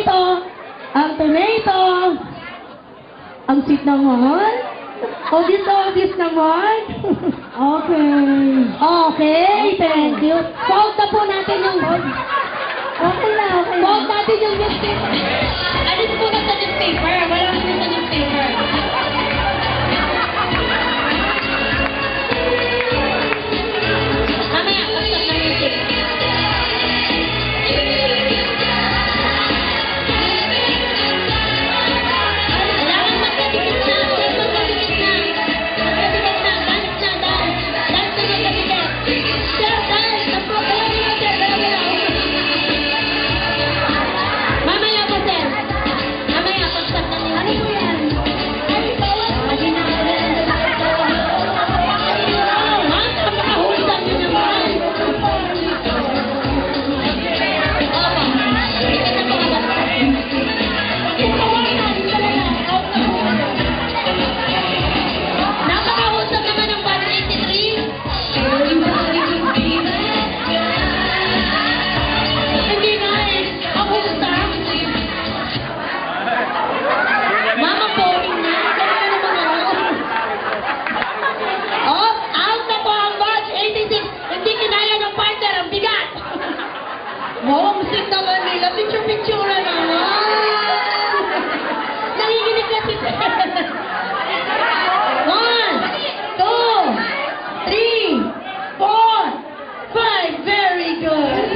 tomato. Ang sweet naman. Obvious naman. Okay, thank you. Fold na po natin yung... Okay na. Fold natin yung newspaper. Alis po na sa newspaper. Wala naman sa newspaper. Mamaya, basta na music. Kailangan magkadikit na. Magkadikit na. Magkadikit na. Dance na, dance. Dance na magkadikit. Sir, dance. Napapalagi na, sir. Mamaya po, sir. Mamaya, pag-start na nila. Ano po yan? Ma'am, napakahusap niyo naman. Opo. Ito na po agad. Napakahusap naman ng 183. Hindi nga eh. Ang husap. Mama, boring na. Kaya naman ako. Oh, out na po ang batch 86. Hindi kinaya ng partner. Ang bigat. Wow, ang sweet naman nila. Picture-picture na naman. Nanginginig na si Sir. 1, 2, 3, 4, 5. Very good.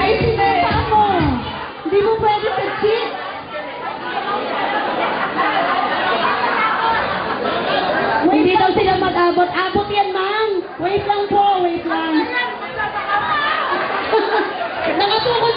Ay, sinapa mo. Hindi mo pwede pag-sit. Hindi daw sila mag-abot. Abot yan, ma'am. Wait lang po, wait lang. Nakatukod